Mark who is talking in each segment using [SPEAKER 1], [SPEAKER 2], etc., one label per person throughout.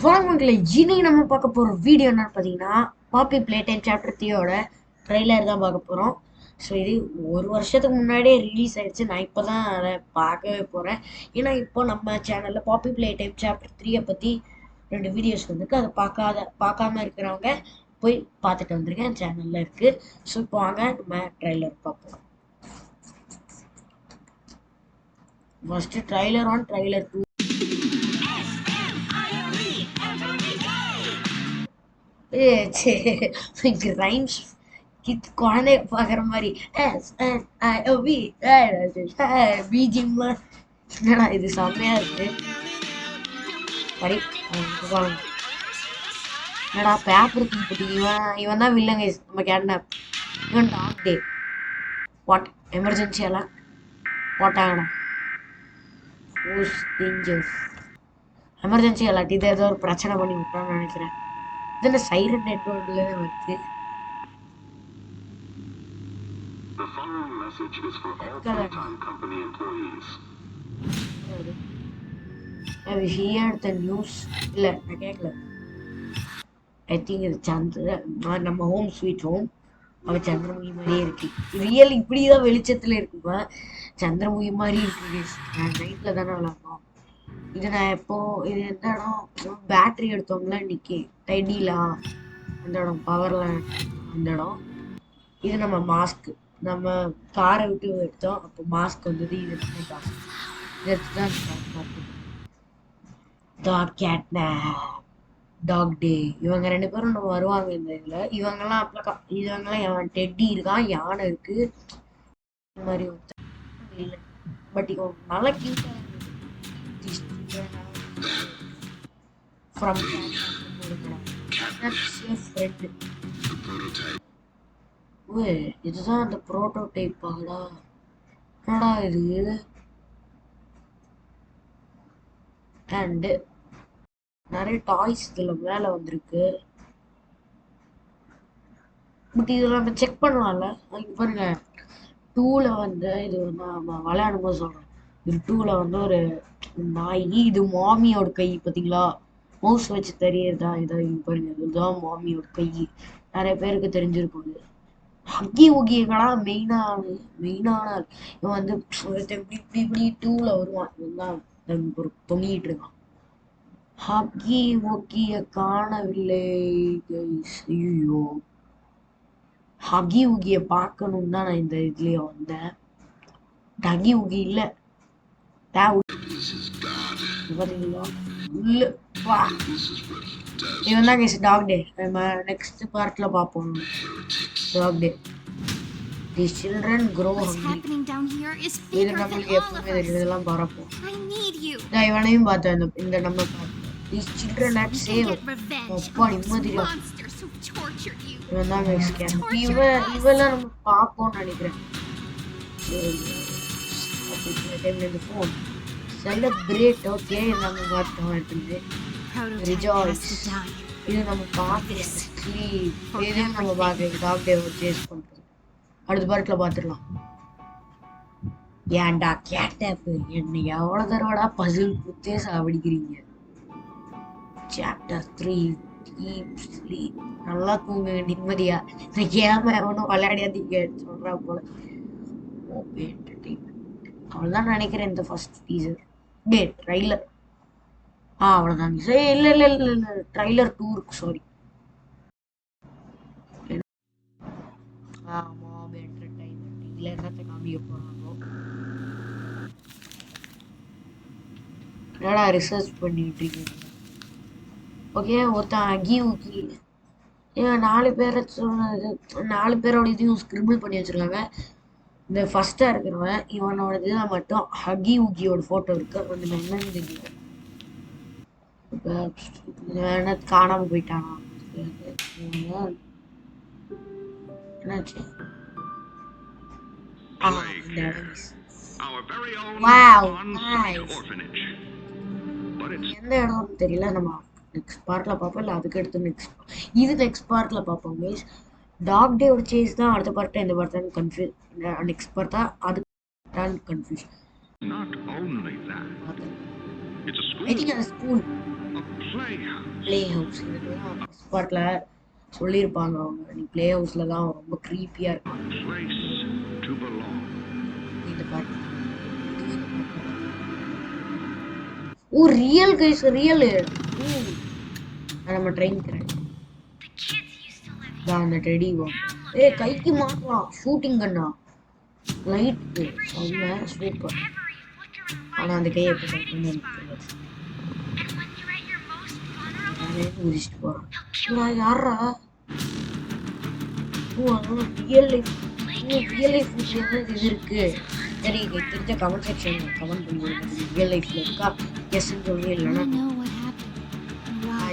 [SPEAKER 1] வாங்கல இன்னைக்கு நம்ம பார்க்க போற வீடியோ என்னன்னு பார்த்தீங்கன்னா பாப்பி பிளே டைம் சாப்டர் 3யோட ட்ரெய்லர் தான் பார்க்க போறோம். ஸோ இது ஒரு வருஷத்துக்கு முன்னாடியே ரிலீஸ் ஆயிடுச்சு. நான் இப்போ தான் அதை பார்க்கவே போகிறேன். ஏன்னா இப்போ நம்ம சேனலில் பாப்பி பிளே டைம் சாப்டர் 3யை பற்றி 2 வீடியோஸ் வந்துருக்கு. அதை பார்க்காம இருக்கிறவங்க போய் பார்த்துட்டு வந்துருக்கேன், சேனலில் இருக்குது. ஸோ இப்போ வாங்க நம்ம ட்ரெய்லர் பார்ப்போம். First trailer 1, trailer 2. Rhymes kid குழந்தைய பார்க்குற மாதிரி பிஜிஎம்லாம் என்னடா இது செம்மையா இருக்கு. சரி என்னடா பேப்பர் தூக்கிட்டு இவன் தான் வில்லங்க. நம்ம கேட்னாப் இவன் டாக் டே வாட் எமர்ஜென்சி எல்லாம் போட்டாங்கண்ணா. எமர்ஜென்சி அலாட்டி இதை ஏதோ ஒரு பிரச்சனை பண்ணி விட்டான்னு நினைக்கிறேன். The siren network வருது.
[SPEAKER 2] The following message is for all Playtime Company employees.
[SPEAKER 1] Have you heard the news? இல்ல நான் கேட்கல. I think இது நம்ம ஹோம் ஸ்வீட் ஹோம். அவ சந்திரமுகி மாதிரியே இருக்கு. ரியல் இப்படிதான் வெளிச்சத்துல இருக்குப்பா. சந்திரமுகி மாதிரி இருக்கு. நான் நைட்ல தானே விளாடணும். இது நான் எப்போ இது எந்த இடம் பேட்டரி எடுத்தோம்ல இன்னைக்கு டைடிலா அந்த இடம் பவர்ல அந்த இடம். இது நம்ம மாஸ்க் நம்ம காரை விட்டு எடுத்தோம், அப்போ மாஸ்க் வந்தது. இது டாக் டே. இவங்க 2 பேரும் நம்ம வருவாங்க இந்த இதுல. இவங்கெல்லாம் டெட்டி இருக்கான், யானை இருக்கு இந்த மாதிரி இல்லை. பட் இவன் நல்லா கியூட்டா from that's your friend. இதுதான் அந்த ப்ரோட்டோடைப் ஆகடா. என்னடா இது? அண்ட் நிறைய டாய்ஸ் இதுல மேல வந்திருக்கு. பட் இதுல நம்ம செக் பண்ணலாம்ல. பாருங்க 2ல வந்து இது நம்ம விளையாடும் போது சொல்றேன். இது 2ல வந்து ஒரு நாய், இது மாமியோட கை பார்த்தீங்களா? மவுஸ் வச்சு தெரியறதா? இதான் பாருங்க, இதுதான் மாமியோட கை. நிறைய பேருக்கு தெரிஞ்சிருக்கும். ஹக்கி உகியங்களா மெயினான இவன் வந்து இப்படி 2ல வருவான். இவன் தொங்கிட்டு இருக்கான். ஹக்கி உகிய காணவில்லை. ஐயோ, ஹக்கி உகிய பார்க்கணும் தான் நான் இந்த இதுலயே வந்தேன். ஹக்கி உகி இல்ல. இவன் தான் டாக் டே. நம்ம நெக்ஸ்ட் பார்ட்ல பார்ப்போம். டாக் டே. These children grow hungry. இது நம்மளுக்கு எப்பவுமே தெரியும், இதெல்லாம் பார்ப்போம். நான் இவனையும் பார்த்தேன் இந்த நம்ம பார்த்தோம். These children are saved. அப்பா நிம்மதியா இவன் தான் மெக்சிகன். இவெல்லாம் நம்ம பார்ப்போம்னு நினைக்கிறேன். இந்த ஃபோன் செலிப்ரேட். ஓகே, நம்ம பார்த்தோம் இருக்குது. ரிஜாய்ஸ். இது நம்ம பார்க்கலாம். இதையும் நம்ம பார்க்கலாம். டாக் டே சேஸ் பண்ணுறது அடுத்த பார்ட்ல பார்த்துடலாம். ஏன்டா கேட்டப்பு என்னை எவ்வளோ தடவைடா பசில் குத்தே சாப்பிடிக்கிறீங்க. Chapter 3 sleep. நல்லா தூங்க நிம்மதியா. இந்த கேம எவனும் விளையாடியாதீங்க சொல்றா போல. ஓகே, என்டர்டெயின்மெண்ட் அவ்வளோதான் நினைக்கிறேன் இந்த ஃபர்ஸ்ட் டீசர். ட்ரைலர் அவ்வளோதான். இல்லை ட்ரைலர் 2 இருக்கு. சாரி. ஆமாம், என்டர்டெயின்மெண்ட் இதில் என்னத்தை காமிக்க போகிறாங்களோ. என்னடா ரிசர்ச் பண்ணிட்டு இருக்கீங்க? ஓகே, ஒருத்தன் அகி ஊக்கி ஏன் 4 பேரை சொன்னது. 4 பேரோட இதையும் ஸ்கிரிபிள் பண்ணி வச்சுருக்காங்க. இந்த ஃபர்ஸ்ட்டாக இருக்கிறவன் இவனோட இதில் மட்டும் ஹகி உகியோட ஃபோட்டோ இருக்கு. அந்த என்னன்னு தெரியல. இப்போ காணாமல் போயிட்டானா? என்னாச்சு? எந்த இடம் தெரியல. நம்ம நெக்ஸ்ட் பார்ட்ல பார்ப்போம், இல்லை அதுக்கு அடுத்து நெக்ஸ்ட் பார்ட்ல பார்ப்போம். கைஸ், டாக் டேவோட சேஸ் தான் அடுத்த பார்ட்டா இந்த பார்ட் தான் கன்ஃபியூஸ். நெக்ஸ்ட் பார்ட் தான் அது தான் confuse.
[SPEAKER 2] Not only that, it's a school.
[SPEAKER 1] I think it's a school.
[SPEAKER 2] A
[SPEAKER 1] play house இதுதான் ஃபர்ஸ்ட் பார்ட்ல சொல்லியிருப்பாங்க அவங்க நீ ப்ளே ஹவுஸ்ல தான் ரொம்ப க்ரீப்பியா இருக்கும் இந்த பார்ட் ஓ ரியல் கைஸ் ரியல் நம்ம ட்ரெயின் கிராஷ் தான் அந்த டெடி கைக்கு மாட்டலாம் ஷூட்டிங் கண்ணா லைட்டு செம்ம சூப்பர் ஆனா அந்த கையை எப்படி சொல்றேன்னு எனக்கு தெரியாது உரிச்சிட்டு போறான் நான் யாரா ஓ அதனால ரியல் லைஃப் இது இருக்கு சரி தெரிஞ்ச கமெண்ட் செக்ஷன் கமெண்ட் பண்ணி ரியல் லைஃப்ல இருக்கா எஸ்ன்னு சொல்லி இல்லைன்னா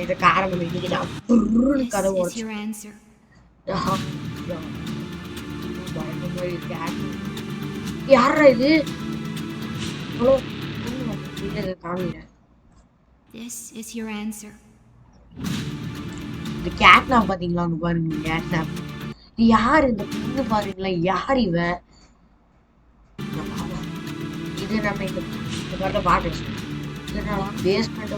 [SPEAKER 1] இதை காரணம் இன்னைக்கு நான் புருன்னு கதை உடச்சு யாரா இது காமிக்கிறேன் இந்த கேட்னாப் பாத்தீங்களா அங்க பாருங்க கேட்னாப் யார் இந்த பொண்ணு பாத்தீங்களா யார் இவ இது நம்ம இந்த பாட்டை பாட்டு இதனால பேஸ்மெண்ட்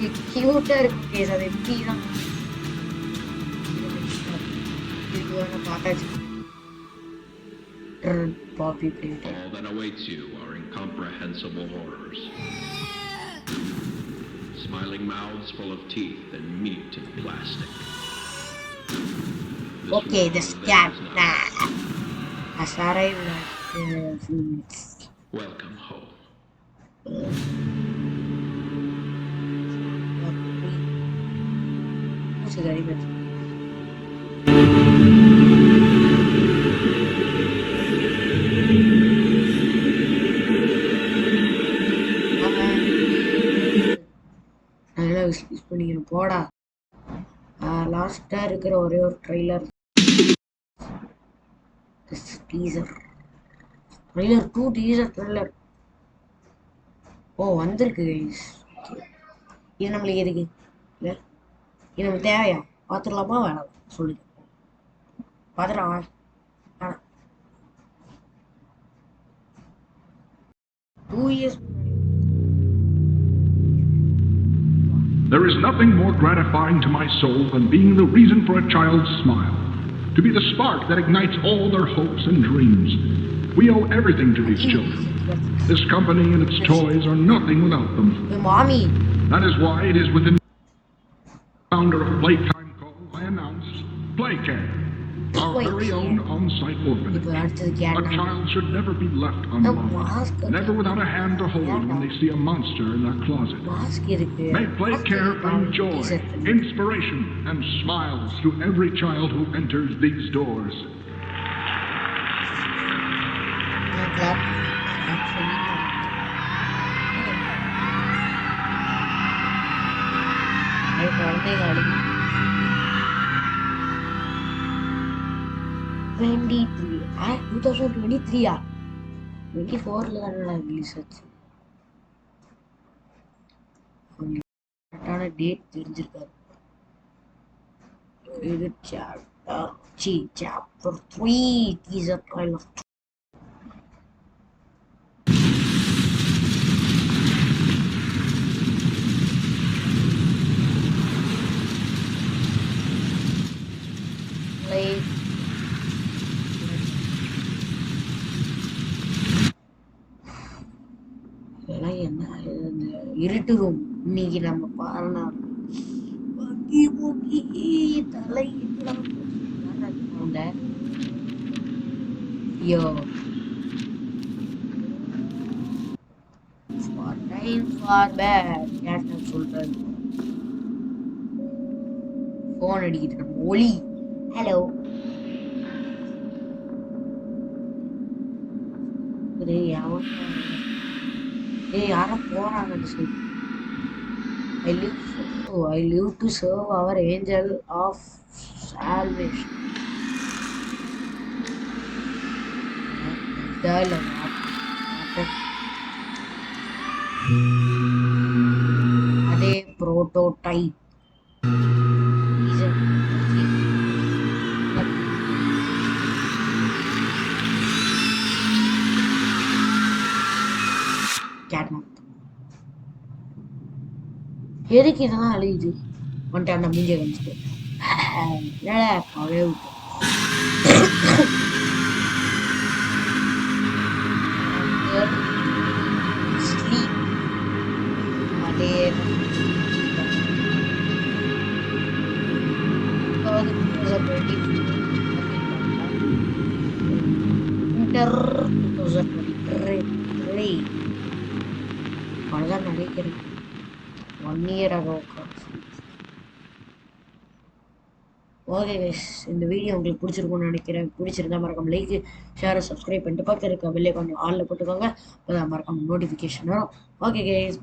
[SPEAKER 1] இது கியூட்டா இருக்கு கேஸ் அது எப்படி தான் இதுவான பாட்டாச்சு பாப்பி plate
[SPEAKER 3] All that awaits you are incomprehensible horrors. Smiling mouths full of teeth and meat and plastic.
[SPEAKER 1] Okay, this cat. Has arrived at a few minutes.
[SPEAKER 3] Welcome home.
[SPEAKER 1] What's the guy? போடா லாஸ்டா இருக்கிற ஒரே ஒரு trailer teaser trailer 2 teaser trailer ஓ வந்திருக்கு guys இது நம்மளுக்கு எதுக்கு இல்லை இது நமக்கு தேவையா பார்த்துடலாமா வேணாம் சொல்லுங்க பார்த்துடலாம் வேணாம் 2 years
[SPEAKER 4] There is nothing more gratifying to my soul than being the reason for a child's smile, to be the spark that ignites all their hopes and dreams. We owe everything to these children. This company and its toys are nothing without them.
[SPEAKER 1] Mommy.
[SPEAKER 4] That is why it is within the founder of Playtime Call I announce Playcare, our very own on-site orphanage. A child should never be left unloved, never without a hand to hold when they see a monster in their closet. May Playcare bring joy, inspiration, and smiles to every child who enters these doors. '23 2023 24 தான் release ஆச்சு கரெக்டான date தெரிஞ்சிருக்காது இது chapter 3 teaser trailer இருட்டு room இன்னைக்கு நம்ம பாருனா தலை ஐயோ சொல்றது போன் அடிக்குது நம்ம ஒலி ஹலோ யாரும் போறாங்க I live to serve our angel of salvation. அதே prototype
[SPEAKER 1] எதுக்கு இதெல்லாம் அழியுது வந்துட்டு அந்த மூஞ்சியை கழிச்சுட்டு அவே விட்டு sleep. Mother. God was a 2023. அவ்வளோதான் நினைக்கிறேன் 1 year ago. ஓகே கைஸ் இந்த வீடியோ உங்களுக்கு பிடிச்சிருக்கும்னு நினைக்கிறேன். பிடிச்சிருந்தா மறக்காம லைக் ஷேர் சப்ஸ்கிரைப் பண்ணிட்டு பக்கத்தில் இருக்க பெல் ஐகான் ஆல்ல போட்டுக்கோங்க. அப்போ தான் மறக்காம நோட்டிஃபிகேஷன் வரும். Okay guys.